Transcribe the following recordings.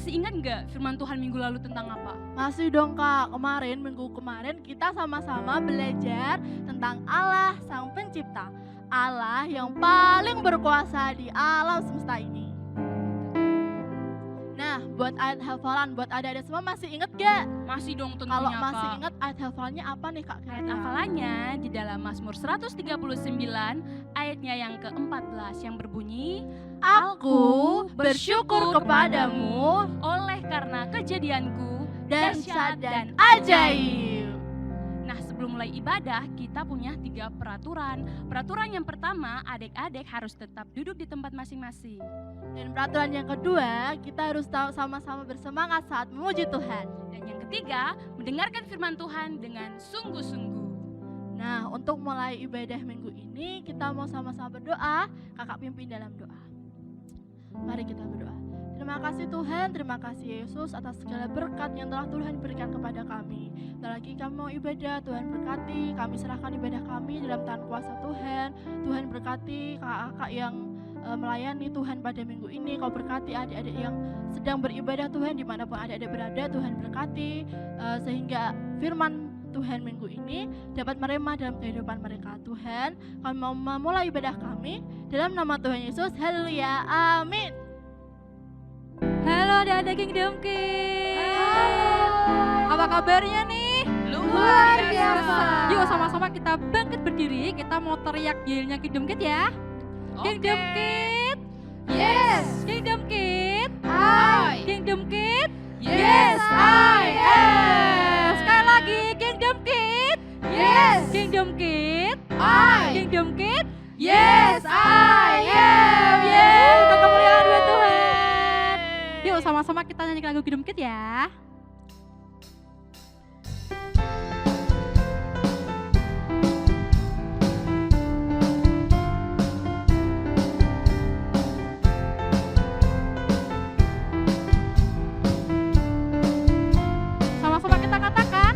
Masih ingat nggak firman Tuhan minggu lalu tentang apa? Masih dong Kak, minggu kemarin kita sama-sama belajar tentang Allah Sang Pencipta. Allah yang paling berkuasa di alam semesta ini. Nah, buat ayat hafalan, buat adik-adik semua masih inget gak? Masih dong tentunya Kalau Kak. masih inget ayat hafalannya apa nih Kak? Ayat hafalannya di dalam Mazmur 139 ayatnya yang ke-14 yang berbunyi, Aku bersyukur kepadamu oleh karena kejadianku dahsyat dan ajaib. Nah, sebelum mulai ibadah, kita punya 3 peraturan. Peraturan yang pertama, adik-adik harus tetap duduk di tempat masing-masing. Dan peraturan yang kedua, kita harus sama-sama bersemangat saat memuji Tuhan. Dan yang ketiga, mendengarkan firman Tuhan dengan sungguh-sungguh. Nah, untuk mulai ibadah minggu ini, kita mau sama-sama berdoa. Kakak pimpin dalam doa. Mari kita berdoa. Terima kasih Tuhan, terima kasih Yesus atas segala berkat yang telah Tuhan berikan kepada kami. Dan lagi kami mau ibadah, Tuhan berkati, kami serahkan ibadah kami dalam tangan kuasa Tuhan. Tuhan berkati kakak-kakak yang melayani Tuhan pada minggu ini. Kau berkati adik-adik yang sedang beribadah Tuhan, dimanapun adik-adik berada, Tuhan berkati sehingga firman Tuhan minggu ini dapat merema dalam kehidupan mereka. Tuhan, kami mau memulai ibadah kami dalam nama Tuhan Yesus. Haleluya, amin. Halo adik-adik Kingdom Kids. Halo. Apa kabarnya nih? Luar biasa. Yuk sama-sama kita bangkit berdiri. Kita mau teriak yelnya Kingdom Kids ya. Kingdom Kids. Yes. Kingdom Kids. I. Kingdom Kids. Yes, I am. Sekali lagi Kingdom Kids. Yes. Kingdom Kids. I. Kingdom Kids. Yes, I am. Yeay, untuk kemuliaan buat Tuhan. Yuk sama-sama kita nyanyi lagu Kingdom Kids ya. Sama-sama kita katakan,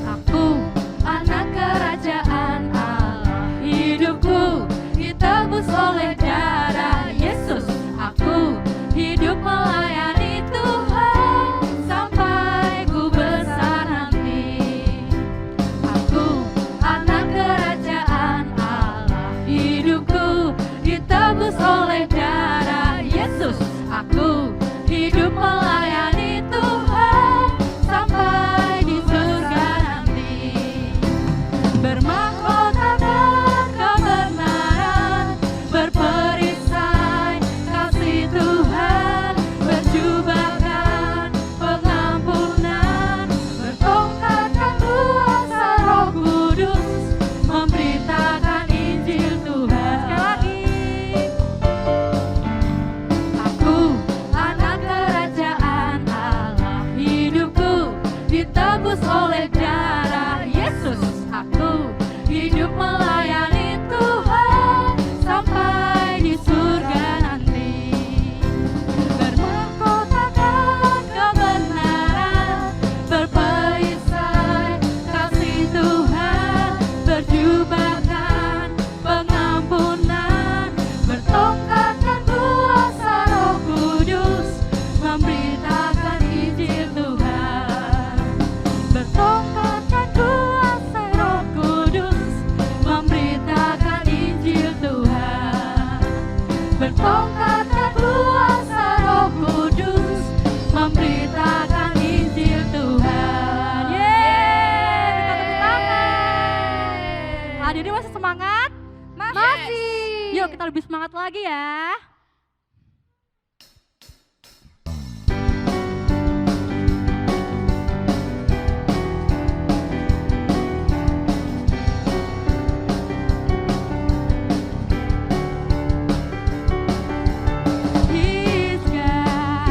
aku anak kerajaan Allah, hidupku ditebus oleh darah Yesus. Aku hidup melayani Tuhan sampai ku besar nanti. Aku anak kerajaan Allah, hidupku ditebus oleh darah Yesus. Aku hidup melayani Tuhan sampai di surga nanti. Bermahkotakan kebenaran, berperisai kasih Tuhan, berjubahkan pengampunan, bertongkatkan kuasa Roh Kudus, memberitakan Injil Tuhan. Sekali lagi, aku anak kerajaan Allah, hidupku ditebus oleh darah Yesus. Aku hidup melayani Tuhan sampai di surga nanti. Bermahkotakan kebenaran, berperisai kasih Tuhan, berjubahkan pengampunan, bertongkatkan kuasa Roh Kudus, memberitakan Injil Tuhan. Bertongkatkan kuasa Roh Kudus, memberitakan Injil Tuhan. Bertongkatkan kuasa Roh Kudus, memberitakan Injil Tuhan. Yeay, kita tepuk tangan. Hadirin masih semangat? Masih. Yuk kita lebih semangat lagi ya. He's God,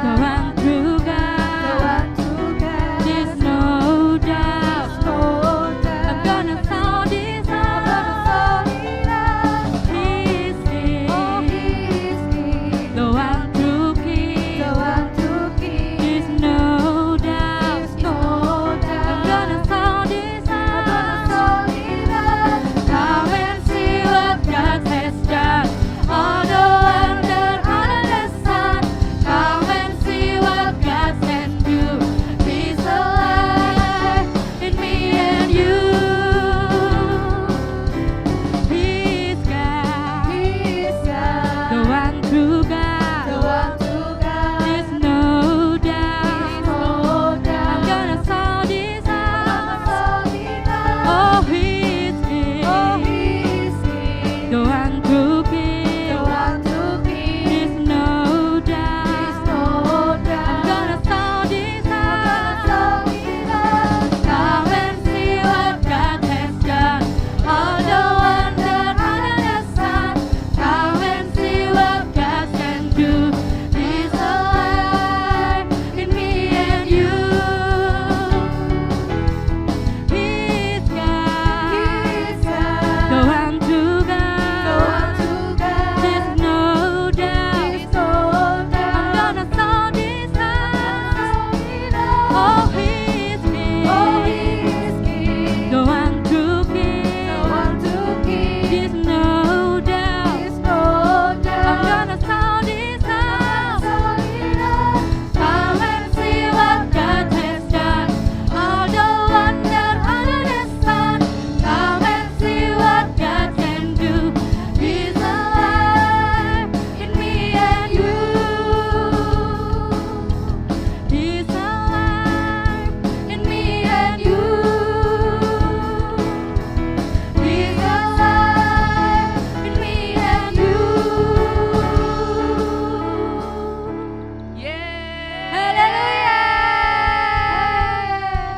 the one true God. There's no doubt. I'm gonna sound this out. He's here. Oh, He's King. Oh, He is King. The one to keep. The one to keep. There's no doubt. There's no I'm doubt. gonna sound this out. Sound it out. Come and see what God has done. All the wonder under the sun. Come and see what God can do. He's alive in me and you. He's alive in me and you. He's alive in me and you. Haleluya.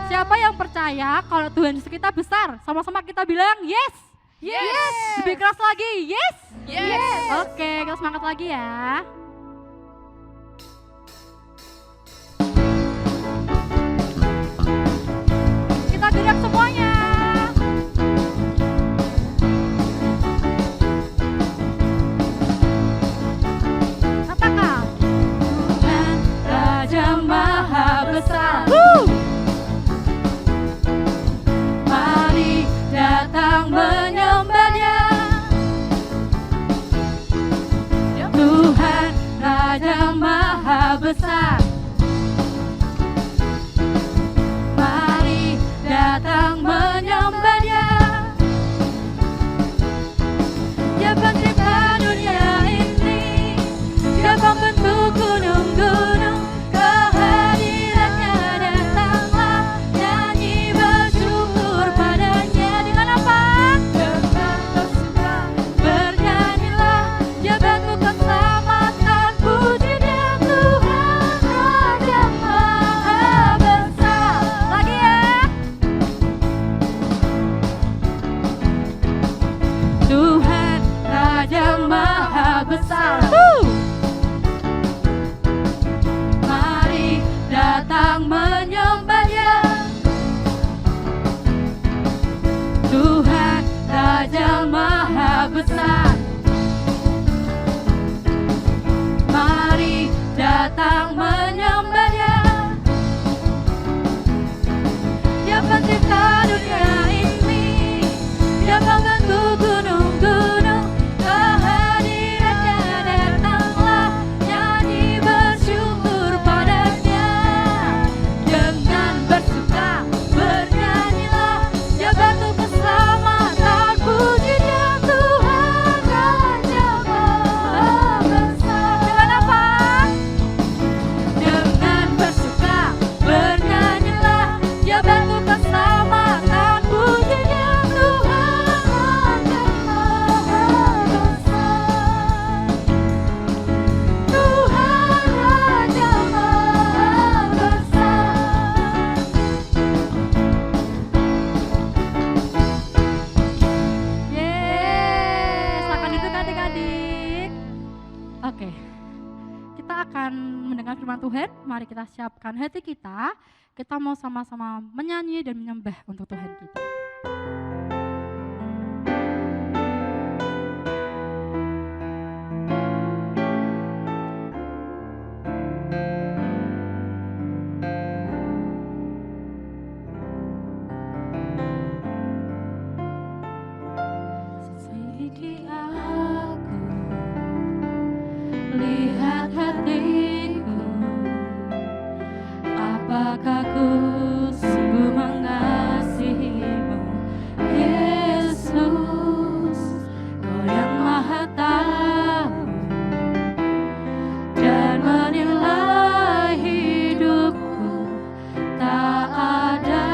Siapa yang percaya kalau Tuhan Yesus kita besar? Sama-sama kita bilang yes. Yes. Lebih keras lagi, yes. Yes. Oke, kita semangat lagi ya. Kita gerak semuanya. Katakan Tuhan Raja Maha Besar. Mari datang menyembah-Nya. Tuhan Raja Maha Besar. Mari datang menyembah-Nya. Dia pencipta dunia ini. Dia pembentuk gunung-gunung. Kehadirannya datanglah. Nyanyi bersyukur padanya. Dengan apa? Dengan bersuka. Bernyanyilah, jabatmu keselamatan, puji Dia Tuhan Raja Maha Besar. Lagi ya. Tuhan Raja Maha Besar. Mari datang menyembah-Nya. Tuhan Raja Maha Besar. Mari datang menyembah-Nya. Dia pencipta dunia ini. Dia pembentuk gunung-gunung. Kehadirannya datanglah. Nyanyi bersyukur padanya. Dengan bersuka bernyanyilah. Dia batu keselamatan, puji Dia Tuhan Raja Maha Besar. Dengan apa? Dengan bersuka bernyanyilah. Dia batu keselamatan, puji Dia Tuhan Raja Maha Besar. Tuhan Raja Maha Besar. Yes, akan itu adik-adik. Oke, kita akan mendengar firman Tuhan. Mari kita siapkan hati kita. Kita mau sama-sama menyanyi dan menyembah untuk Tuhan kita. Selidiki aku, lihat hatiku, apakah ku sungguh mengasihimu, Yesus, Kau yang Maha Tahu dan menilai hidupku, tak ada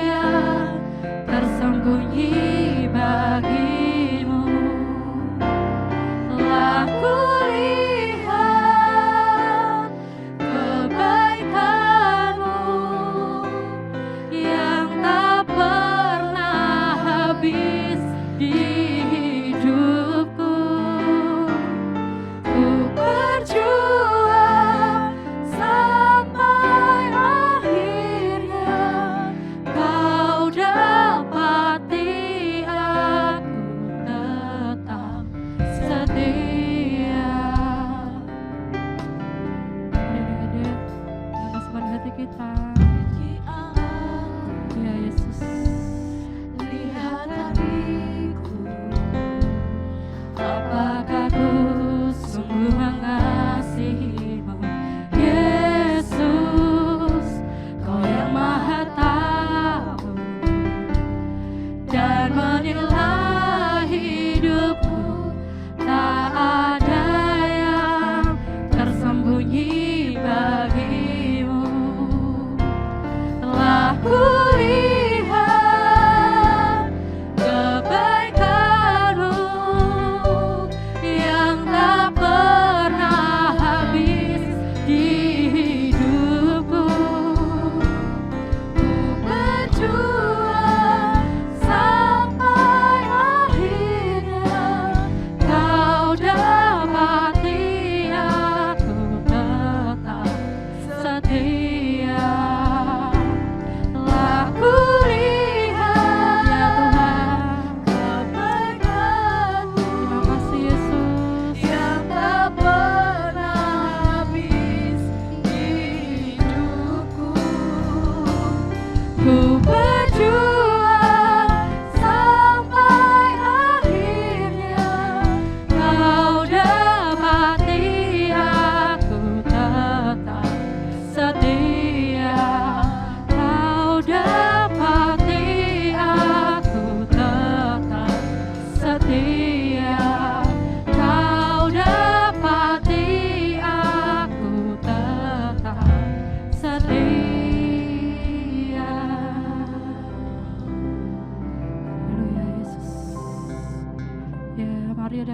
yang tersembunyi bagimu. Telah kulihat kebaikanmu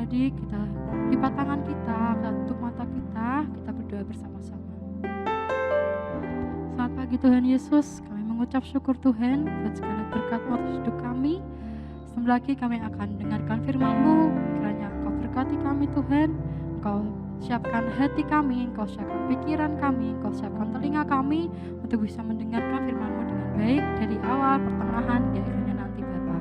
adik-adik, kita lipat tangan kita, tutup mata kita berdoa bersama-sama. Selamat pagi Tuhan Yesus, kami mengucap syukur Tuhan buat segala berkat-Mu atas hidup kami. Sebentar lagi kami akan mendengarkan firman-Mu, kiranya Engkau berkati kami Tuhan, Engkau siapkan hati kami, Engkau siapkan pikiran kami, Engkau siapkan telinga kami untuk bisa mendengarkan firman-Mu dengan baik dari awal, pertengahan, hingga akhirnya nanti Bapa.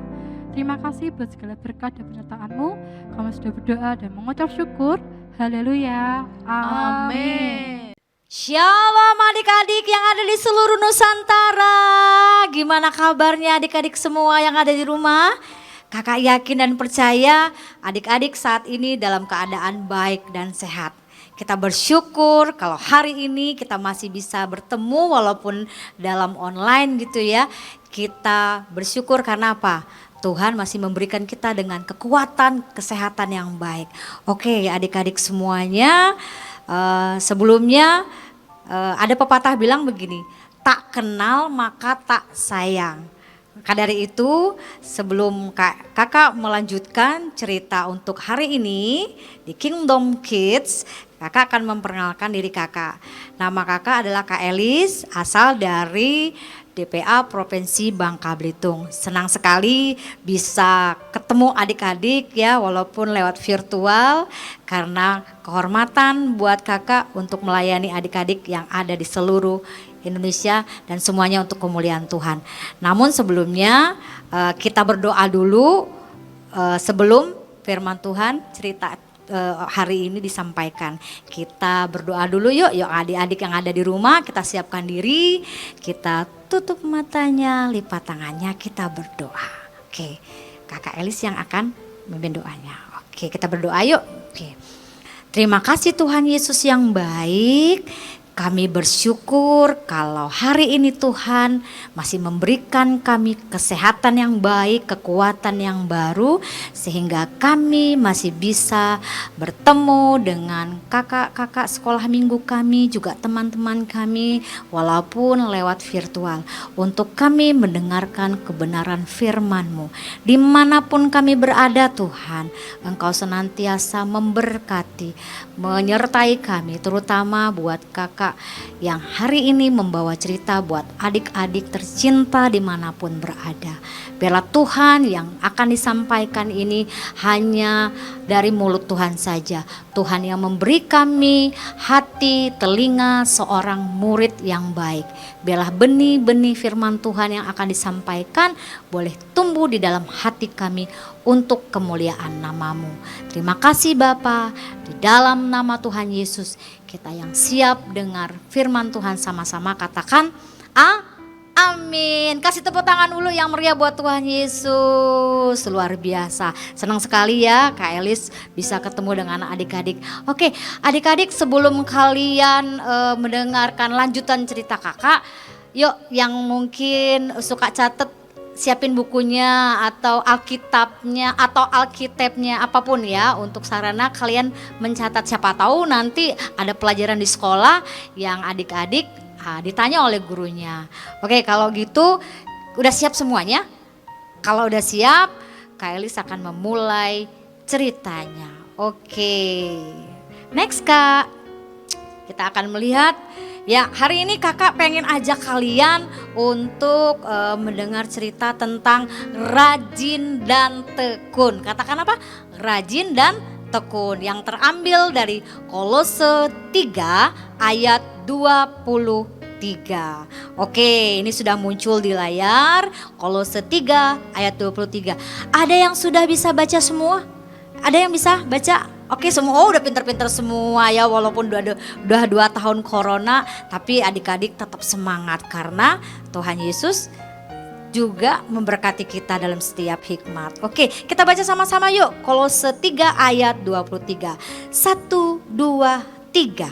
Terima kasih buat segala berkat dan penyertaan-Mu. Kami sudah berdoa dan mengucap syukur. Haleluya. Amin. Shalom adik-adik yang ada di seluruh Nusantara. Gimana kabarnya adik-adik semua yang ada di rumah? Kakak yakin dan percaya adik-adik saat ini dalam keadaan baik dan sehat. Kita bersyukur kalau hari ini kita masih bisa bertemu walaupun dalam online gitu ya. Kita bersyukur karena apa? Tuhan masih memberikan kita dengan kekuatan, kesehatan yang baik. Oke adik-adik semuanya, sebelumnya ada pepatah bilang begini, tak kenal maka tak sayang. Maka dari itu sebelum kakak melanjutkan cerita untuk hari ini di Kingdom Kids, kakak akan memperkenalkan diri kakak. Nama kakak adalah Kak Elis, asal dari DPA Provinsi Bangka Belitung. Senang sekali bisa ketemu adik-adik ya walaupun lewat virtual, karena kehormatan buat kakak untuk melayani adik-adik yang ada di seluruh Indonesia dan semuanya untuk kemuliaan Tuhan. Namun sebelumnya kita berdoa dulu sebelum firman Tuhan cerita hari ini disampaikan. Kita berdoa dulu yuk adik-adik yang ada di rumah, kita siapkan diri, kita tutup matanya, lipat tangannya, kita berdoa. Oke, Kakak Elis yang akan memimpin doanya. Oke, kita berdoa yuk. Oke. Terima kasih Tuhan Yesus yang baik. Kami bersyukur kalau hari ini Tuhan masih memberikan kami kesehatan yang baik, kekuatan yang baru, sehingga kami masih bisa bertemu dengan kakak-kakak sekolah minggu kami, juga teman-teman kami walaupun lewat virtual, untuk kami mendengarkan kebenaran firman-Mu. Dimanapun kami berada Tuhan, Engkau senantiasa memberkati, menyertai kami, terutama buat kakak yang hari ini membawa cerita buat adik-adik tercinta dimanapun berada. Biarlah Tuhan yang akan disampaikan ini hanya dari mulut Tuhan saja. Tuhan yang memberi kami hati, telinga seorang murid yang baik. Biarlah benih-benih firman Tuhan yang akan disampaikan boleh tumbuh di dalam hati kami untuk kemuliaan nama-Mu. Terima kasih Bapa, di dalam nama Tuhan Yesus kita yang siap dengar firman Tuhan sama-sama katakan amin. Kasih tepuk tangan dulu yang meriah buat Tuhan Yesus. Luar biasa. Senang sekali ya Kak Elis bisa ketemu dengan adik-adik. Oke, adik-adik sebelum kalian mendengarkan lanjutan cerita kakak, yuk yang mungkin suka catat, siapin bukunya atau alkitabnya atau alkitabnya apapun ya, untuk sarana kalian mencatat. Siapa tahu nanti ada pelajaran di sekolah yang adik-adik ditanya oleh gurunya. Oke, kalau gitu udah siap semuanya? Kalau udah siap, Kak Elis akan memulai ceritanya. Oke, next Kak, kita akan melihat. Ya, hari ini kakak pengen ajak kalian untuk mendengar cerita tentang rajin dan tekun. Katakan apa? Rajin dan tekun, yang terambil dari Kolose 3 ayat 23. Oke, ini sudah muncul di layar, Kolose 3 ayat 23. Ada yang sudah bisa baca semua? Ada yang bisa baca? Oke, semua udah pinter-pinter semua ya, walaupun udah 2 tahun corona, tapi adik-adik tetap semangat karena Tuhan Yesus juga memberkati kita dalam setiap hikmat. Oke, kita baca sama-sama yuk, Kolose 3 ayat 23. 1, 2, 3.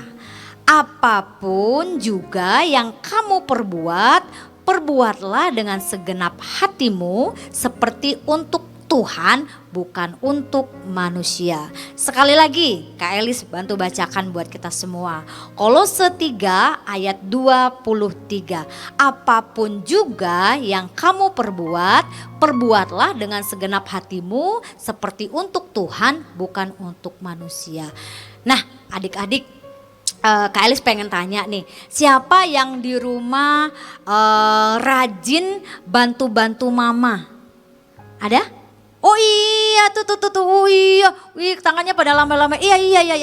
Apapun juga yang kamu perbuat, perbuatlah dengan segenap hatimu seperti untuk Tuhan, bukan untuk manusia. Sekali lagi, Kak Elis bantu bacakan buat kita semua. Kolose 3 ayat 23. Apapun juga yang kamu perbuat, perbuatlah dengan segenap hatimu seperti untuk Tuhan, bukan untuk manusia. Nah, adik-adik, Kak Elis pengen tanya nih, siapa yang di rumah rajin bantu-bantu mama? Ada? Oh iya, oh iya, wih tangannya pada lama-lama, iya,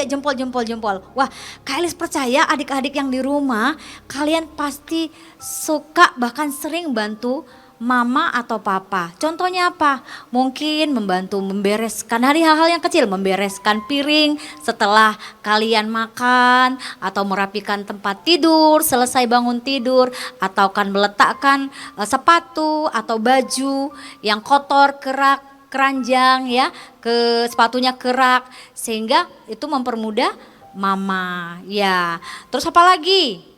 jempol. Wah, Kak Elis percaya adik-adik yang di rumah, kalian pasti suka bahkan sering bantu mama atau papa. Contohnya apa? Mungkin membantu membereskan dari hal-hal yang kecil, membereskan piring setelah kalian makan, atau merapikan tempat tidur selesai bangun tidur, atau kan meletakkan sepatu atau baju yang kotor, keranjang ya, ke sepatunya kerak, sehingga itu mempermudah mama ya. Terus apa lagi?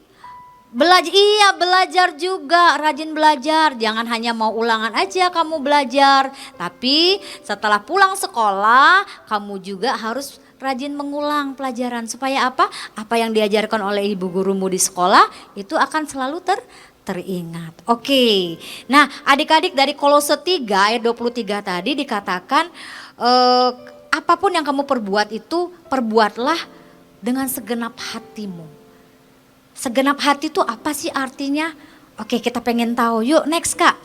Belajar juga, rajin belajar. Jangan hanya mau ulangan aja kamu belajar, tapi setelah pulang sekolah kamu juga harus rajin mengulang pelajaran supaya apa? Apa yang diajarkan oleh ibu gurumu di sekolah itu akan selalu teringat. Oke. Nah, adik-adik, dari Kolose 3 ayat 23 tadi dikatakan apapun yang kamu perbuat itu perbuatlah dengan segenap hatimu. Segenap hati itu apa sih artinya? Oke, kita pengen tahu. Yuk, next Kak.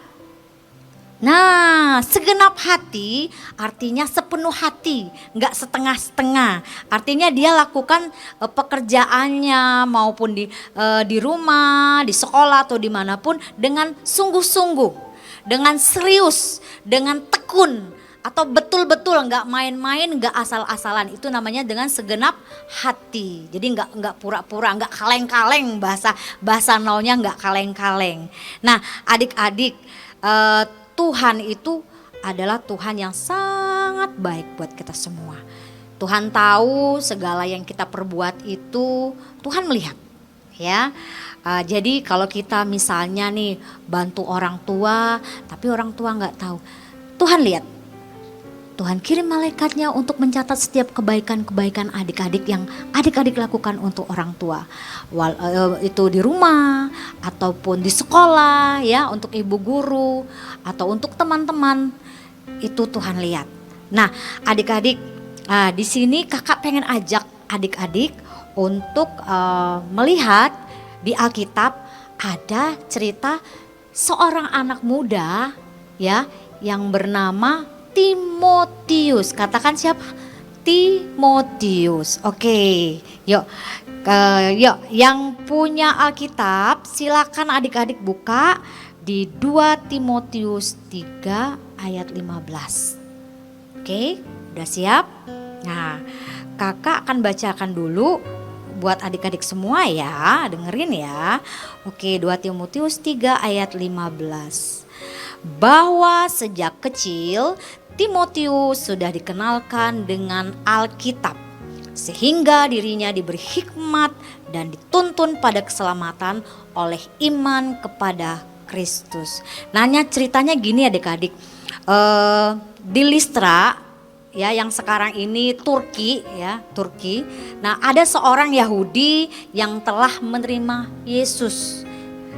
Nah, segenap hati artinya sepenuh hati, enggak setengah-setengah. Artinya dia lakukan pekerjaannya maupun di rumah, di sekolah atau dimanapun dengan sungguh-sungguh, dengan serius, dengan tekun, atau betul-betul enggak main-main, enggak asal-asalan. Itu namanya dengan segenap hati. Jadi enggak pura-pura, enggak kaleng-kaleng, bahasa naunya enggak kaleng-kaleng. Nah, adik-adik, Tuhan itu adalah Tuhan yang sangat baik buat kita semua. Tuhan tahu segala yang kita perbuat itu Tuhan melihat, ya. Jadi kalau kita misalnya nih bantu orang tua, tapi orang tua nggak tahu, Tuhan lihat. Tuhan kirim malaikatnya untuk mencatat setiap kebaikan-kebaikan adik-adik yang adik-adik lakukan untuk orang tua. Itu di rumah ataupun di sekolah ya, untuk ibu guru atau untuk teman-teman, itu Tuhan lihat. Nah, adik-adik, di sini kakak pengen ajak adik-adik untuk melihat di Alkitab ada cerita seorang anak muda ya yang bernama Timotius. Katakan siapa? Timotius. Oke, yuk yang punya Alkitab silakan adik-adik buka di 2 Timotius 3 ayat 15. Oke, udah siap? Nah, kakak akan bacakan dulu buat adik-adik semua ya, dengerin ya. Oke, 2 Timotius 3 ayat 15. Bahwa sejak kecil Timotius sudah dikenalkan dengan Alkitab, sehingga dirinya diberi hikmat dan dituntun pada keselamatan oleh iman kepada Kristus. Nanya ceritanya gini adik-adik, di Listra ya, yang sekarang ini Turki ya, Turki. Nah, ada seorang Yahudi yang telah menerima Yesus.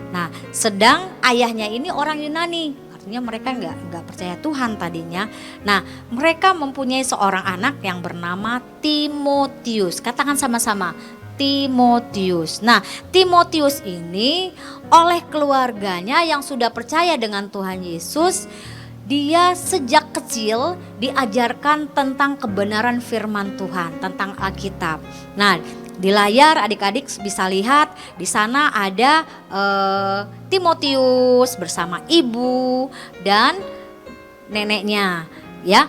Nah, sedang ayahnya ini orang Yunani, artinya mereka nggak percaya Tuhan tadinya. Nah, mereka mempunyai seorang anak yang bernama Timotius. Katakan sama-sama, Timotius. Nah, Timotius ini oleh keluarganya yang sudah percaya dengan Tuhan Yesus, dia sejak kecil diajarkan tentang kebenaran firman Tuhan, tentang Alkitab. Nah, di layar adik-adik bisa lihat di sana ada Timotius bersama ibu dan neneknya, ya.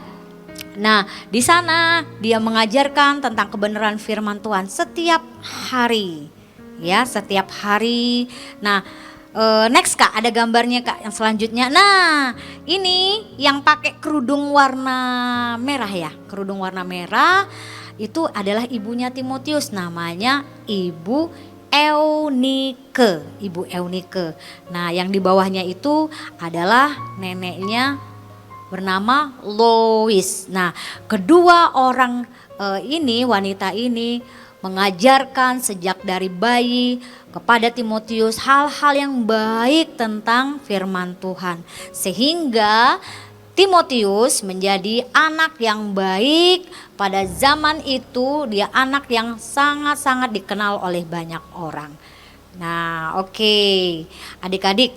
Nah, di sana dia mengajarkan tentang kebenaran firman Tuhan setiap hari, ya, setiap hari. Nah, next Kak, ada gambarnya Kak yang selanjutnya. Nah, ini yang pakai kerudung warna merah ya, kerudung warna merah. Itu adalah ibunya Timotius, namanya Ibu Eunike, Ibu Eunike. Nah, yang di bawahnya itu adalah neneknya bernama Lois. Nah, kedua orang wanita ini mengajarkan sejak dari bayi kepada Timotius hal-hal yang baik tentang firman Tuhan. Sehingga Timotius menjadi anak yang baik pada zaman itu, dia anak yang sangat-sangat dikenal oleh banyak orang. Nah, oke. Adik-adik,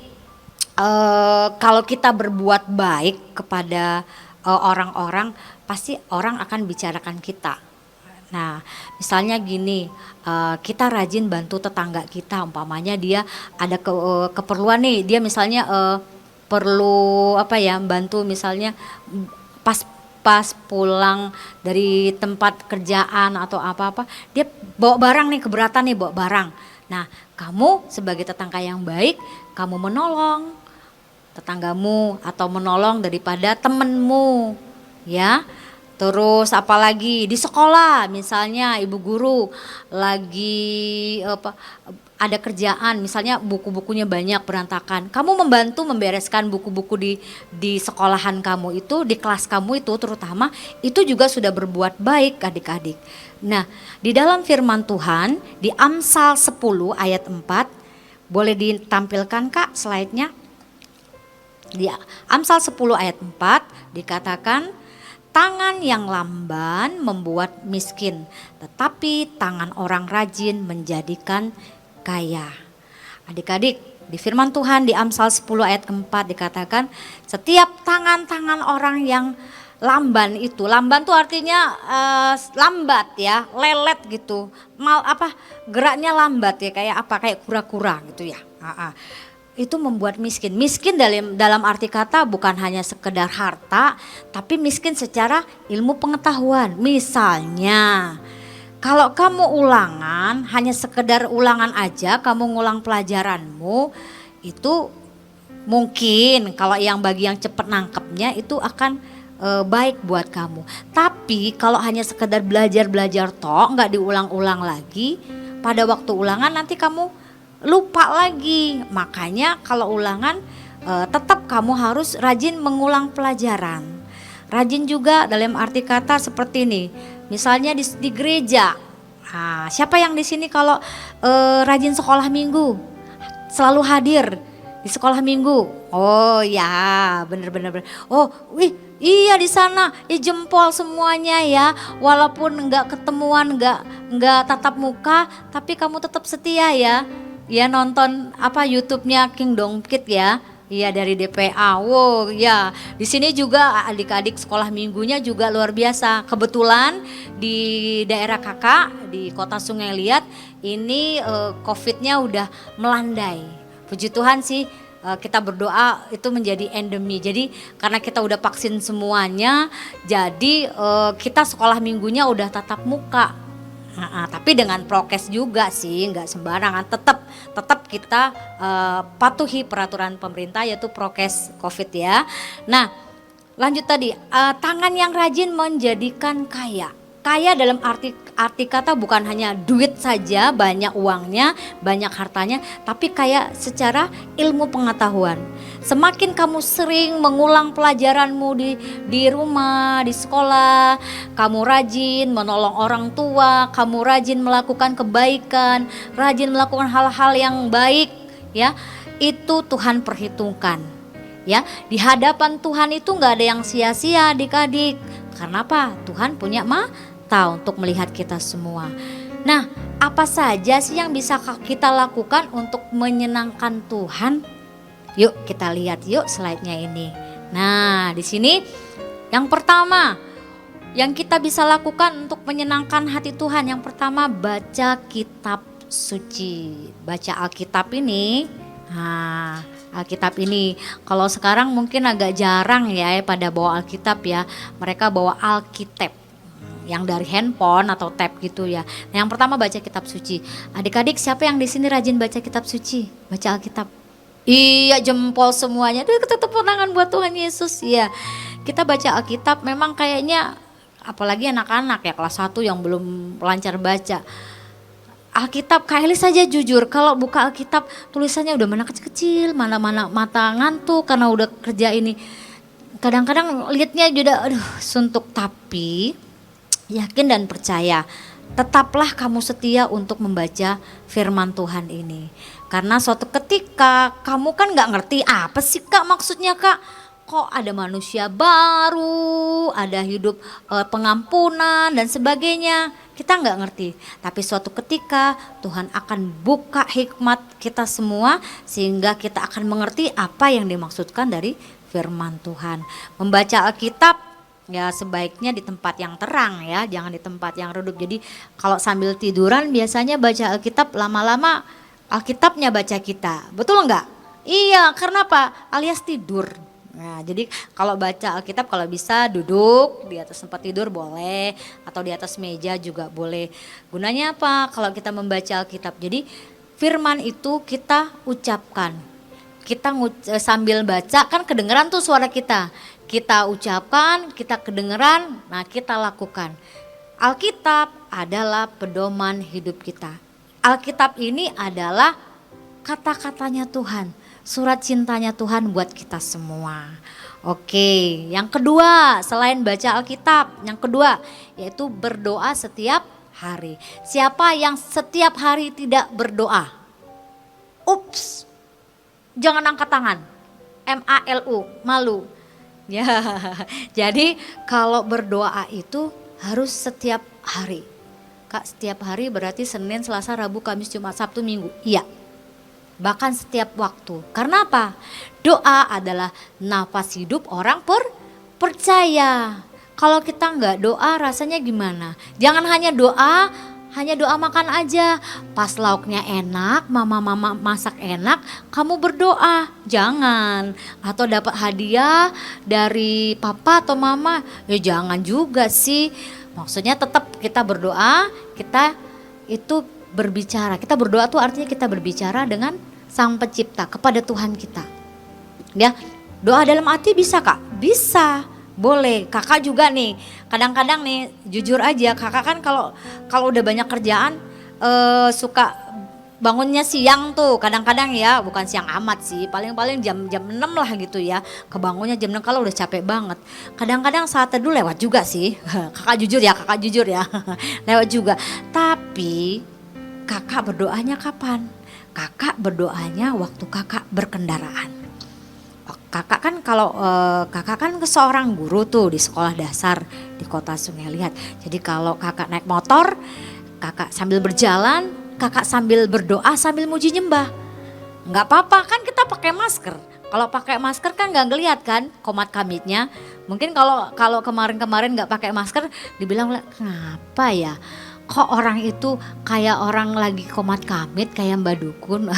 kalau kita berbuat baik kepada orang-orang, pasti orang akan bicarakan kita. Nah, misalnya gini, kita rajin bantu tetangga kita, umpamanya dia ada keperluan nih, dia misalnya perlu bantu misalnya pas pulang dari tempat kerjaan atau apa-apa, dia bawa barang nih, keberatan nih bawa barang. Nah, kamu sebagai tetangga yang baik, kamu menolong tetanggamu atau menolong daripada temenmu, ya. Terus apalagi di sekolah, misalnya ibu guru lagi ada kerjaan, misalnya buku-bukunya banyak berantakan, kamu membantu membereskan buku-buku di sekolahan kamu itu, di kelas kamu itu terutama, itu juga sudah berbuat baik adik-adik. Nah, di dalam firman Tuhan di Amsal 10 ayat 4, boleh ditampilkan Kak slide-nya? Di Amsal 10 ayat 4 dikatakan, tangan yang lamban membuat miskin, tetapi tangan orang rajin menjadikan kaya. Adik-adik, di firman Tuhan di Amsal 10 ayat 4 dikatakan, setiap tangan-tangan orang yang lamban itu, lamban tuh artinya lambat ya, lelet gitu, geraknya lambat ya, kayak kura-kura gitu ya. Itu membuat miskin. Miskin dalam arti kata bukan hanya sekedar harta, tapi miskin secara ilmu pengetahuan. Misalnya, kalau kamu ulangan, hanya sekedar ulangan aja, kamu ngulang pelajaranmu, itu mungkin kalau bagi yang cepat nangkepnya itu akan baik buat kamu. Tapi kalau hanya sekedar belajar toh, nggak diulang-ulang lagi, pada waktu ulangan nanti kamu lupa lagi. Makanya kalau ulangan tetap kamu harus rajin mengulang pelajaran. Rajin juga dalam arti kata seperti ini. Misalnya di gereja. Nah, siapa yang di sini kalau rajin sekolah minggu? Selalu hadir di sekolah minggu. Oh ya, bener. Oh, iya di sana, jempol semuanya ya. Walaupun enggak ketemuan, enggak tatap muka, tapi kamu tetap setia ya. Ya nonton YouTube-nya Kingdom Kid ya. Iya dari DPA. Wow, ya. Di sini juga adik-adik sekolah minggunya juga luar biasa. Kebetulan di daerah Kakak di Kota Sungai Liat ini COVID-nya udah melandai. Puji Tuhan sih, kita berdoa itu menjadi endemi. Jadi karena kita udah vaksin semuanya, jadi kita sekolah minggunya udah tatap muka. Tapi dengan prokes juga sih, nggak sembarangan. Tetap kita patuhi peraturan pemerintah yaitu prokes COVID ya. Nah, lanjut tadi, tangan yang rajin menjadikan kaya. Kaya dalam arti kata bukan hanya duit saja, banyak uangnya, banyak hartanya, tapi kaya secara ilmu pengetahuan. Semakin kamu sering mengulang pelajaranmu di rumah, di sekolah, kamu rajin menolong orang tua, kamu rajin melakukan kebaikan, rajin melakukan hal-hal yang baik, ya, itu Tuhan perhitungkan. Ya, di hadapan Tuhan itu nggak ada yang sia-sia adik-adik. Karena apa? Tuhan punya mata untuk melihat kita semua. Nah, apa saja sih yang bisa kita lakukan untuk menyenangkan Tuhan? Yuk kita lihat yuk slide-nya ini. Nah, di sini yang pertama yang kita bisa lakukan untuk menyenangkan hati Tuhan, yang pertama baca kitab suci. Baca Alkitab ini. Nah, Alkitab ini kalau sekarang mungkin agak jarang ya pada bawa Alkitab ya. Mereka bawa Alkitab yang dari handphone atau tab gitu ya. Nah, yang pertama baca kitab suci. Adik-adik siapa yang di sini rajin baca kitab suci? Baca Alkitab. Iya, jempol semuanya. Tepuk tangan buat Tuhan Yesus ya. Kita baca Alkitab memang kayaknya apalagi anak-anak ya kelas 1 yang belum lancar baca. Alkitab, Kak Elis saja jujur kalau buka Alkitab tulisannya udah mana kecil-kecil, mana mata ngantuk karena udah kerja ini. kadang-kadang lihatnya juga aduh suntuk, tapi yakin dan percaya. Tetaplah kamu setia untuk membaca firman Tuhan ini. Karena suatu ketika kamu kan gak ngerti apa sih Kak maksudnya Kak. Kok ada manusia baru, ada hidup pengampunan dan sebagainya. Kita nggak ngerti, tapi suatu ketika Tuhan akan buka hikmat kita semua sehingga kita akan mengerti apa yang dimaksudkan dari firman Tuhan. Membaca Alkitab ya sebaiknya di tempat yang terang ya, jangan di tempat yang redup. Jadi kalau sambil tiduran biasanya baca Alkitab, lama-lama Alkitabnya baca kita, betul nggak? Iya, karena apa? Alias tidur. Nah, jadi kalau baca Alkitab kalau bisa duduk di atas tempat tidur boleh atau di atas meja juga boleh. Gunanya apa? Kalau kita membaca Alkitab. Jadi firman itu kita ucapkan. Kita sambil baca kan kedengeran tuh suara kita. Kita ucapkan, kita kedengeran, nah kita lakukan. Alkitab adalah pedoman hidup kita. Alkitab ini adalah kata-katanya Tuhan. Surat cintanya Tuhan buat kita semua. Oke, yang kedua selain baca Alkitab, yang kedua yaitu berdoa setiap hari. Siapa yang setiap hari tidak berdoa? Ups, jangan angkat tangan. MALU, malu. Ya, jadi kalau berdoa itu harus setiap hari. Kak, setiap hari berarti Senin, Selasa, Rabu, Kamis, Jumat, Sabtu, Minggu. Iya. Bahkan setiap waktu. Karena apa? Doa adalah nafas hidup orang percaya. Kalau kita nggak doa rasanya gimana? Jangan hanya doa makan aja. Pas lauknya enak, mama masak enak, kamu berdoa. Jangan. Atau dapat hadiah dari papa atau mama, ya jangan juga sih. Maksudnya tetap kita berdoa, kita itu berbicara. Kita berdoa tuh artinya kita berbicara dengan Sang Pencipta, kepada Tuhan kita. Ya, doa dalam hati bisa Kak? Bisa, boleh. Kakak juga nih, kadang-kadang nih jujur aja, kakak kan kalau udah banyak kerjaan suka bangunnya siang tuh kadang-kadang ya, bukan siang amat sih, paling-paling jam 6 lah gitu ya. Kebangunnya jam 6 kalau udah capek banget. Kadang-kadang saat teduh lewat juga sih. Kakak jujur ya. Lewat juga. Tapi kakak berdoanya kapan? Kakak berdoanya waktu kakak berkendaraan. Kakak kan kakak kan seorang guru tuh di sekolah dasar di Kota Sungai Liat. Jadi kalau kakak naik motor, kakak sambil berjalan, kakak sambil berdoa sambil muji nyembah. Nggak apa-apa kan kita pakai masker. Kalau pakai masker kan nggak ngeliat kan komat kamitnya. Mungkin kalau kemarin-kemarin nggak pakai masker, dibilang kenapa ya? Kok orang itu kayak orang lagi komat kamit kayak Mbak Dukun?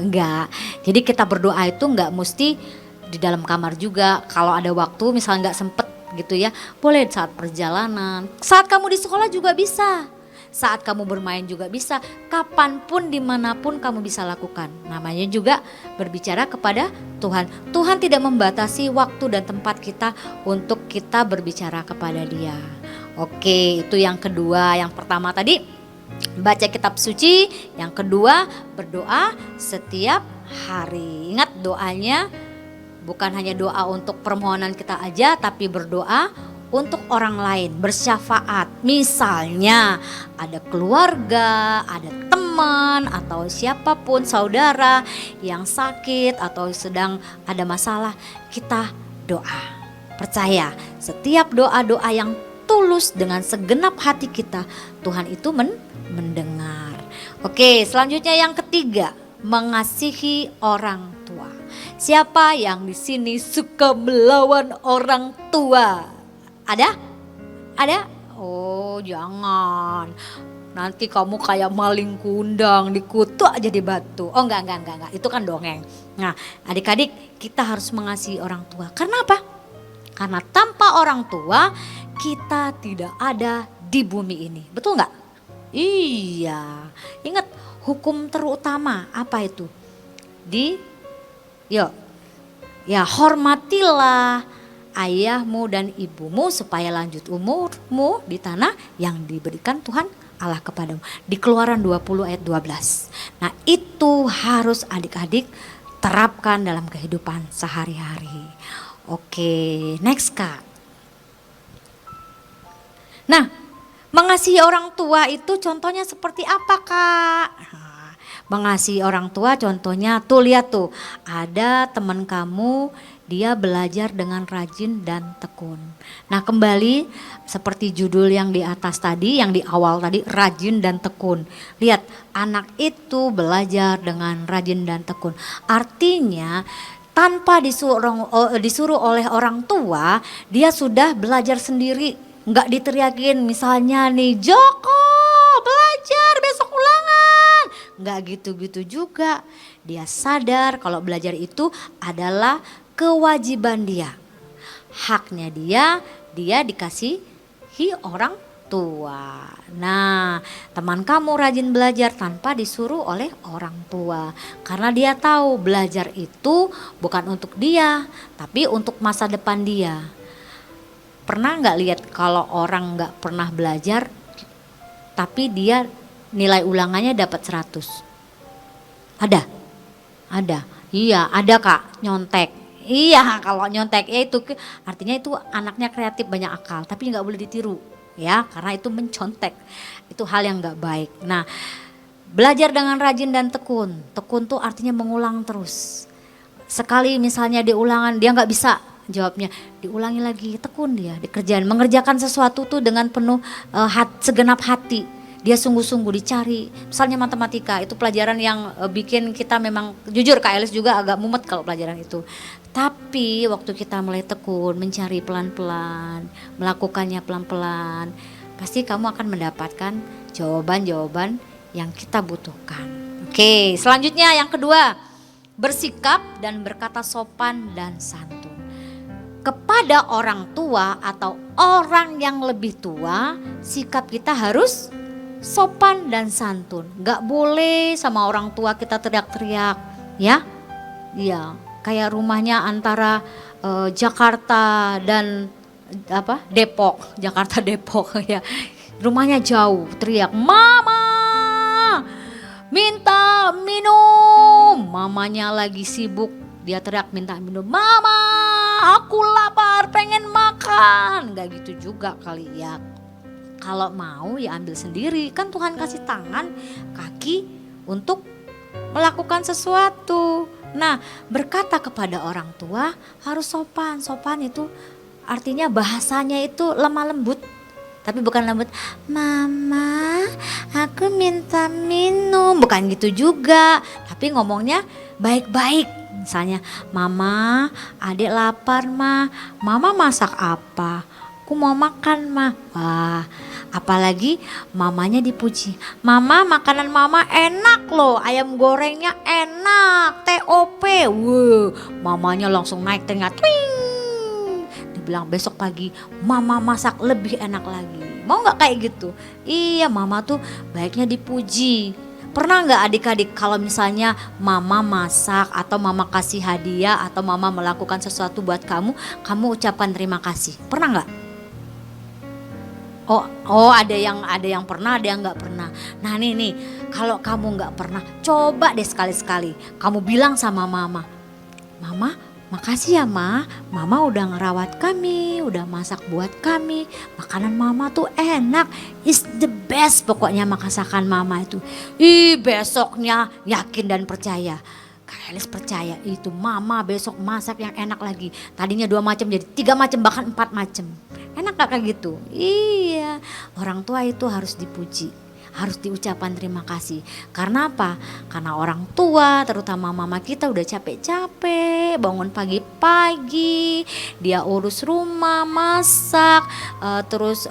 Enggak. Jadi kita berdoa itu enggak mesti di dalam kamar juga. Kalau ada waktu misalnya enggak sempet gitu ya, boleh saat perjalanan. Saat kamu di sekolah juga bisa. Saat kamu bermain juga bisa. Kapanpun dimanapun kamu bisa lakukan. Namanya juga berbicara kepada Tuhan. Tuhan tidak membatasi waktu dan tempat kita untuk kita berbicara kepada Dia. Oke, itu yang kedua. Yang pertama tadi baca kitab suci, yang kedua berdoa setiap hari. Ingat doanya bukan hanya doa untuk permohonan kita aja, tapi berdoa untuk orang lain, bersyafaat. Misalnya ada keluarga, ada teman atau siapapun saudara yang sakit atau sedang ada masalah, kita doa. Percaya, setiap doa-doa yang tulus dengan segenap hati kita, Tuhan itu mendengar. Oke, selanjutnya yang ketiga, mengasihi orang tua. Siapa yang di sini suka melawan orang tua? Ada? Ada? Oh, jangan. Nanti kamu kayak maling kundang, dikutuk aja di batu. Oh, enggak. Itu kan dongeng. Nah, adik-adik, kita harus mengasihi orang tua. Karena apa? Karena tanpa orang tua kita tidak ada di bumi ini. Betul nggak? Iya. Ingat hukum terutama apa itu? Hormatilah ayahmu dan ibumu supaya lanjut umurmu di tanah yang diberikan Tuhan Allah kepadamu. Di Keluaran 20 ayat 12. Nah, itu harus adik-adik terapkan dalam kehidupan sehari-hari. Oke, next Kak. Nah, mengasihi orang tua itu contohnya seperti apa Kak? Nah, mengasihi orang tua contohnya tuh lihat tuh, ada teman kamu dia belajar dengan rajin dan tekun. Nah kembali seperti judul yang di atas tadi, yang di awal tadi, rajin dan tekun. Lihat, anak itu belajar dengan rajin dan tekun. Artinya tanpa disuruh oleh orang tua, dia sudah belajar sendiri. Nggak diteriakin misalnya nih, Joko belajar besok ulangan. Nggak gitu-gitu juga. Dia sadar kalau belajar itu adalah kewajiban dia. Haknya dia dikasihi orang tua. Nah, teman kamu rajin belajar tanpa disuruh oleh orang tua. Karena dia tahu belajar itu bukan untuk dia, tapi untuk masa depan dia. Pernah nggak lihat kalau orang nggak pernah belajar, tapi dia nilai ulangannya dapat 100? Ada? Ada? Iya ada Kak, nyontek. Iya kalau nyontek ya itu artinya itu anaknya kreatif banyak akal, tapi nggak boleh ditiru ya karena itu mencontek, itu hal yang nggak baik. Nah belajar dengan rajin dan tekun, tekun tuh artinya mengulang terus. Sekali misalnya di ulangan dia nggak bisa jawabnya, diulangi lagi, tekun dia dikerjain, mengerjakan sesuatu tuh dengan penuh segenap hati. Dia sungguh-sungguh dicari, misalnya matematika itu pelajaran yang bikin kita memang jujur Kak Elis juga agak mumet kalau pelajaran itu. Tapi waktu kita mulai tekun, mencari pelan-pelan, melakukannya pelan-pelan, pasti kamu akan mendapatkan jawaban-jawaban yang kita butuhkan. Oke, selanjutnya yang kedua, bersikap dan berkata sopan dan santun. Kepada orang tua atau orang yang lebih tua, sikap kita harus sopan dan santun. Gak boleh sama orang tua kita teriak-teriak, ya. Iya, kayak rumahnya antara Jakarta dan Depok, Jakarta Depok ya. Rumahnya jauh, teriak, "Mama, minta minum." Mamanya lagi sibuk, dia teriak minta minum. "Mama, aku lapar, pengen makan." Gak gitu juga kali ya. Kalau mau ya ambil sendiri, kan Tuhan kasih tangan, kaki untuk melakukan sesuatu. Nah berkata kepada orang tua harus sopan. Sopan itu artinya bahasanya itu lemah lembut. Tapi bukan lembut, "Mama aku minta minum." Bukan gitu juga, tapi ngomongnya baik-baik. Misalnya, "Mama adik lapar ma, mama masak apa? Aku mau makan ma." Wah, apalagi mamanya dipuji, "Mama makanan mama enak loh, ayam gorengnya enak, TOP." Wuh, mamanya langsung naik tengah, twing. Dibilang besok pagi mama masak lebih enak lagi. Mau gak kayak gitu? Iya, mama tuh baiknya dipuji. Pernah gak adik-adik kalau misalnya mama masak atau mama kasih hadiah atau mama melakukan sesuatu buat kamu, kamu ucapkan terima kasih? Pernah gak? Oh ada yang pernah, ada yang nggak pernah. Nah nih kalau kamu nggak pernah, coba deh sekali-sekali kamu bilang sama mama, "Mama makasih ya ma, mama udah ngerawat kami, udah masak buat kami, makanan mama tuh enak, is the best pokoknya masakan mama itu." Besoknya yakin dan percaya, Kak Elis percaya itu mama besok masak yang enak lagi. Tadinya 2 macam jadi 3 macam bahkan 4 macam. Enak gak kayak gitu? Iya, orang tua itu harus dipuji, harus diucapkan terima kasih. Karena apa? Karena orang tua, terutama mama kita udah capek-capek, bangun pagi-pagi, dia urus rumah, masak, terus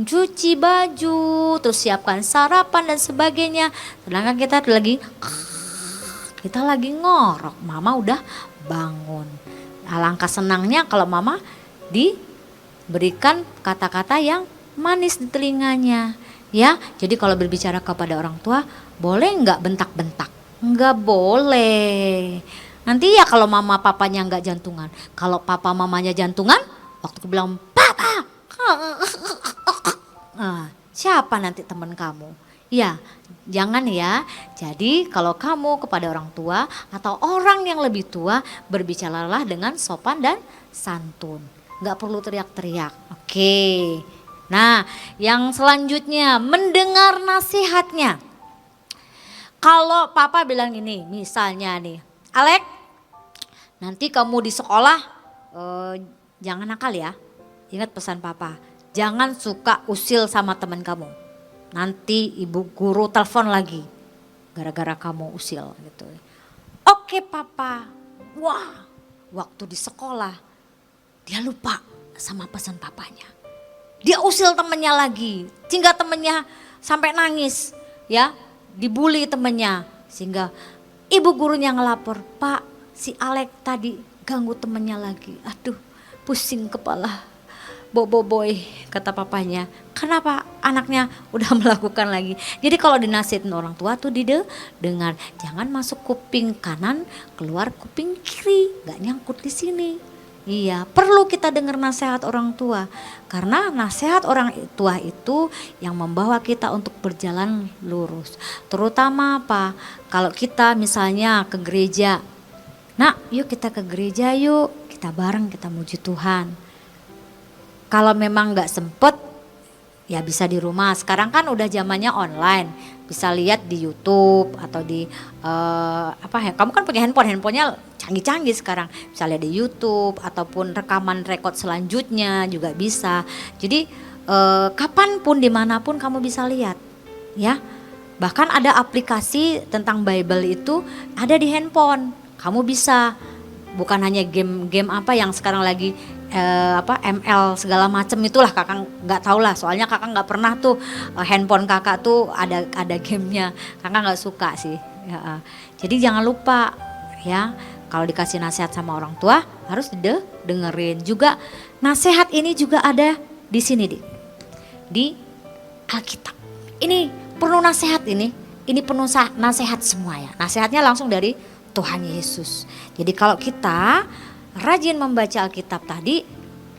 cuci baju, terus siapkan sarapan dan sebagainya. Sedangkan kita lagi ngorok, mama udah bangun. Alangkah senangnya kalau mama diberikan kata-kata yang manis di telinganya, ya. Jadi kalau berbicara kepada orang tua, boleh nggak bentak-bentak? Nggak boleh. Nanti ya kalau mama papanya nggak jantungan, kalau papa mamanya jantungan, waktu aku bilang papa, siapa nanti teman kamu? Ya, jangan ya. Jadi kalau kamu kepada orang tua atau orang yang lebih tua, berbicaralah dengan sopan dan santun. Nggak perlu teriak-teriak. Oke. Nah, yang selanjutnya mendengar nasihatnya. Kalau papa bilang ini, misalnya nih, Alek, nanti kamu di sekolah jangan nakal ya. Ingat pesan papa, jangan suka usil sama teman kamu. Nanti ibu guru telepon lagi gara-gara kamu usil gitu. Oke papa. Wah, waktu di sekolah dia lupa sama pesan papanya. Dia usil temennya lagi, sehingga temennya sampai nangis ya, dibully temennya. Sehingga ibu gurunya ngelapor, Pak si Alek tadi ganggu temennya lagi. Aduh pusing kepala, boy kata papanya. Kenapa anaknya udah melakukan lagi. Jadi kalau dinasihatin orang tua tuh dengar, jangan masuk kuping kanan keluar kuping kiri, gak nyangkut di sini. Iya, perlu kita dengar nasihat orang tua. Karena nasihat orang tua itu yang membawa kita untuk berjalan lurus. Terutama apa? Kalau kita misalnya ke gereja. Nah, yuk kita ke gereja yuk. Kita bareng kita muji Tuhan. Kalau memang gak sempet, ya bisa di rumah. Sekarang kan udah zamannya online. Bisa lihat di YouTube atau di kamu kan punya handphonenya canggih-canggih sekarang. Bisa lihat di YouTube ataupun rekaman rekod selanjutnya juga bisa. Jadi kapanpun dimanapun kamu bisa lihat ya. Bahkan ada aplikasi tentang Bible itu ada di handphone. Kamu bisa, bukan hanya game-game apa yang sekarang lagi ML segala macem itulah, kakak nggak tahu lah, soalnya kakak nggak pernah tuh handphone kakak tuh ada gamenya, kakak nggak suka sih ya. Jadi jangan lupa ya, kalau dikasih nasihat sama orang tua harus dengerin juga. Nasihat ini juga ada di sini di Alkitab. Ini penuh nasihat, ini penuh nasihat semua ya. Nasihatnya langsung dari Tuhan Yesus. Jadi kalau kita rajin membaca Alkitab tadi,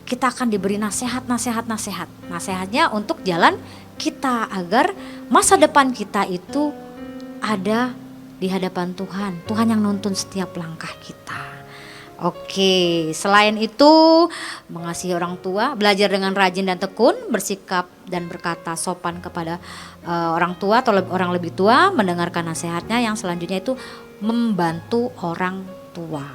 kita akan diberi nasihat. Nasihatnya untuk jalan kita agar masa depan kita itu ada di hadapan Tuhan. Tuhan yang nuntun setiap langkah kita. Oke, selain itu mengasihi orang tua, belajar dengan rajin dan tekun, bersikap dan berkata sopan kepada orang tua atau orang lebih tua, mendengarkan nasihatnya. Yang selanjutnya itu membantu orang tua.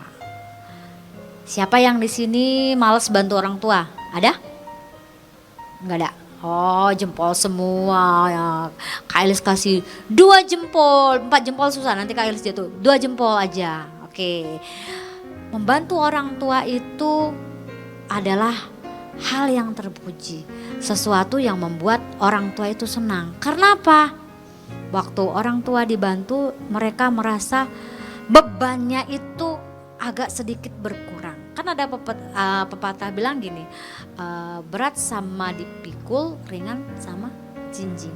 Siapa yang di sini males bantu orang tua? Ada? Enggak ada. Oh, jempol semua ya. Kak Elis kasih 2 jempol, 4 jempol susah, nanti Kak Elis jatuh. 2 jempol aja. Oke. Membantu orang tua itu adalah hal yang terpuji. Sesuatu yang membuat orang tua itu senang. Karena apa? Waktu orang tua dibantu, mereka merasa bebannya itu agak sedikit berkurang. Kan ada pepatah bilang gini, berat sama dipikul, ringan sama jinjing.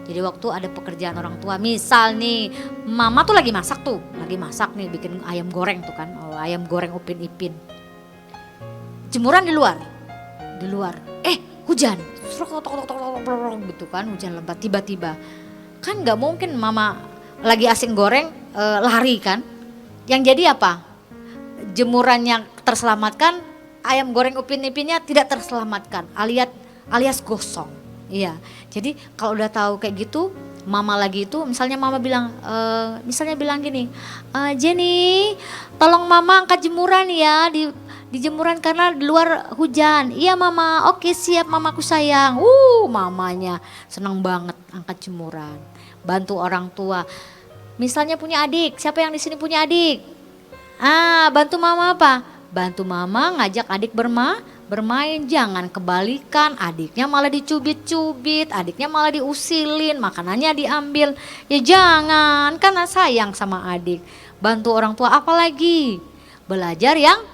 Jadi waktu ada pekerjaan orang tua, misal nih mama tuh lagi masak nih bikin ayam goreng tuh kan, ayam goreng upin ipin. Jemuran di luar, hujan, gitu kan, hujan lebat tiba-tiba. Kan nggak mungkin mama lagi asing goreng lari kan? Yang jadi apa? Jemurannya terselamatkan, ayam goreng upin ipinnya tidak terselamatkan, alias gosong. Iya, jadi kalau udah tahu kayak gitu, mama lagi itu, misalnya mama bilang, gini, Jenny, tolong mama angkat jemuran ya di jemuran karena di luar hujan. Iya mama, oke siap mamaku sayang. Mamanya senang banget angkat jemuran, bantu orang tua. Misalnya punya adik, siapa yang di sini punya adik? Bantu mama apa? Bantu mama ngajak adik bermain, jangan kebalikan, adiknya malah dicubit-cubit, adiknya malah diusilin, makanannya diambil. Ya jangan, karena sayang sama adik. Bantu orang tua apalagi? Belajar yang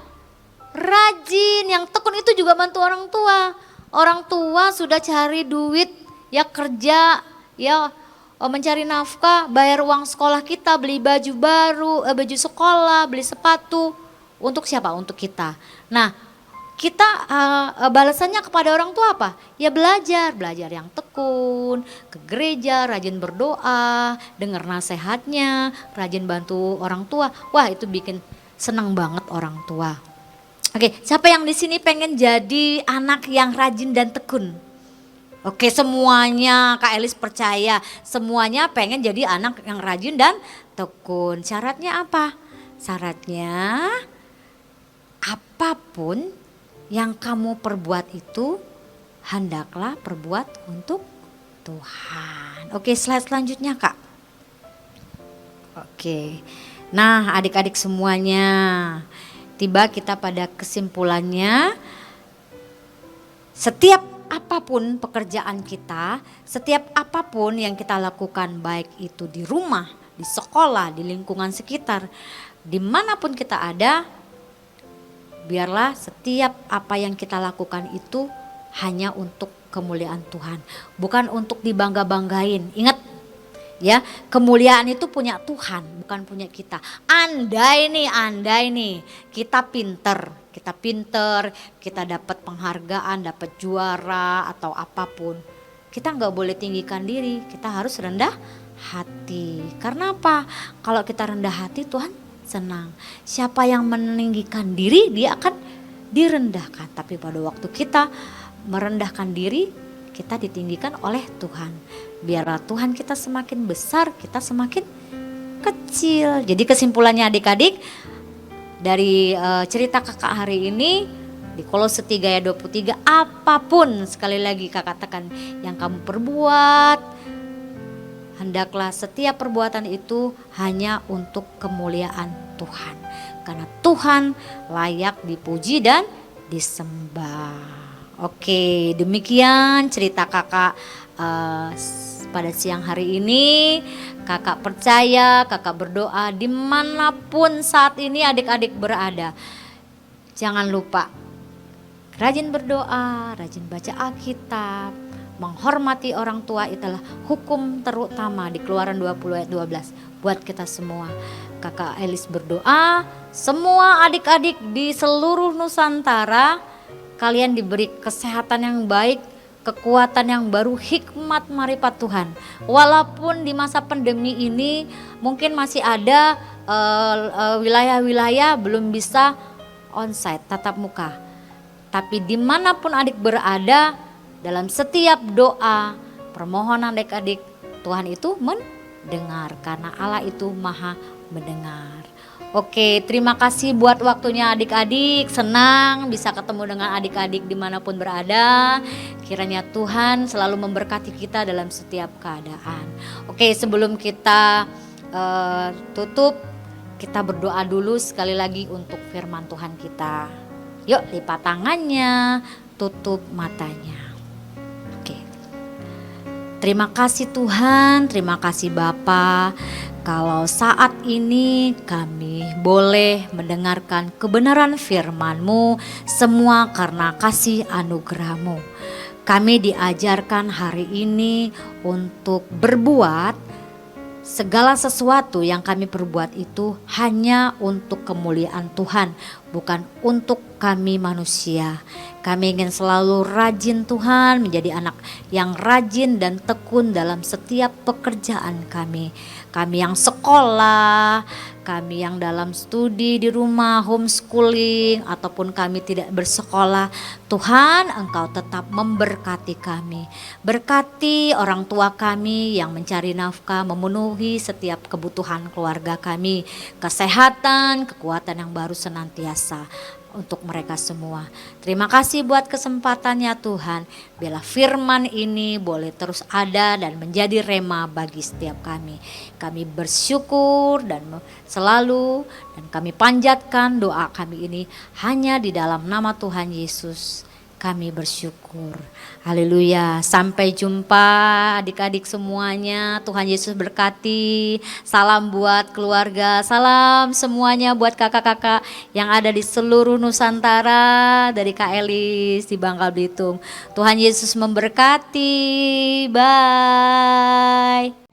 rajin, yang tekun, itu juga bantu orang tua. Orang tua sudah cari duit, ya kerja, ya mencari nafkah, bayar uang sekolah kita, beli baju baru, baju sekolah, beli sepatu. Untuk siapa? Untuk kita. Nah, kita balasannya kepada orang tua apa? Ya belajar yang tekun, ke gereja, rajin berdoa, dengar nasihatnya, rajin bantu orang tua. Wah, itu bikin senang banget orang tua. Oke, siapa yang di sini pengen jadi anak yang rajin dan tekun? Oke, semuanya Kak Elis percaya, semuanya pengen jadi anak yang rajin dan tekun. Syaratnya apa? Syaratnya apapun yang kamu perbuat itu hendaklah perbuat untuk Tuhan. Oke, slide selanjutnya Kak. Oke, nah adik-adik semuanya, tiba kita pada kesimpulannya. Setiap apapun pekerjaan kita, setiap apapun yang kita lakukan, baik itu di rumah, di sekolah, di lingkungan sekitar, dimanapun kita ada, biarlah setiap apa yang kita lakukan itu hanya untuk kemuliaan Tuhan, bukan untuk dibangga-banggain. Ingat ya, kemuliaan itu punya Tuhan, bukan punya kita. Andai nih kita pinter, kita dapat penghargaan, dapat juara atau apapun, kita nggak boleh tinggikan diri, kita harus rendah hati. Karena apa? Kalau kita rendah hati, Tuhan senang. Siapa yang meninggikan diri, dia akan direndahkan. Tapi pada waktu kita merendahkan diri, kita ditinggikan oleh Tuhan. Biarlah Tuhan kita semakin besar, kita semakin kecil. Jadi kesimpulannya adik-adik, dari cerita kakak hari ini, di Kolose 3 ayat 23, apapun, sekali lagi kakak katakan, yang kamu perbuat, hendaklah setiap perbuatan itu hanya untuk kemuliaan Tuhan. Karena Tuhan layak dipuji dan disembah. Oke, demikian cerita kakak pada siang hari ini. Kakak percaya, kakak berdoa dimanapun saat ini adik-adik berada. Jangan lupa rajin berdoa, rajin baca Alkitab, menghormati orang tua itulah hukum terutama di Keluaran 20 ayat 12 buat kita semua. Kakak Elis berdoa, semua adik-adik di seluruh Nusantara, kalian diberi kesehatan yang baik, kekuatan yang baru, hikmat marifat Tuhan. Walaupun di masa pandemi ini mungkin masih ada wilayah-wilayah belum bisa onsite, tatap muka. Tapi dimanapun adik berada, dalam setiap doa, permohonan adik-adik, Tuhan itu mendengar karena Allah itu maha mendengar. Oke, terima kasih buat waktunya adik-adik. Senang bisa ketemu dengan adik-adik dimanapun berada. Kiranya Tuhan selalu memberkati kita dalam setiap keadaan. Oke, sebelum kita tutup, kita berdoa dulu sekali lagi untuk firman Tuhan kita. Yuk, lipat tangannya, tutup matanya. Terima kasih Tuhan, terima kasih Bapa. Kalau saat ini kami boleh mendengarkan kebenaran firman-Mu, semua karena kasih anugerah-Mu. Kami diajarkan hari ini untuk berbuat segala sesuatu yang kami perbuat itu hanya untuk kemuliaan Tuhan, bukan untuk kami manusia. Kami ingin selalu rajin Tuhan, menjadi anak yang rajin dan tekun dalam setiap pekerjaan kami. Kami yang sekolah, kami yang dalam studi di rumah, homeschooling, ataupun kami tidak bersekolah. Tuhan, Engkau tetap memberkati kami. Berkati orang tua kami yang mencari nafkah, memenuhi setiap kebutuhan keluarga kami. Kesehatan, kekuatan yang baru senantiasa untuk mereka semua. Terima kasih buat kesempatannya Tuhan. Bila firman ini boleh terus ada dan menjadi rema bagi setiap kami. Kami bersyukur dan selalu dan kami panjatkan doa kami ini hanya di dalam nama Tuhan Yesus. Kami bersyukur. Haleluya. Sampai jumpa adik-adik semuanya. Tuhan Yesus berkati. Salam buat keluarga. Salam semuanya buat kakak-kakak yang ada di seluruh Nusantara. Dari Kak Elis di Bangka Belitung. Tuhan Yesus memberkati. Bye.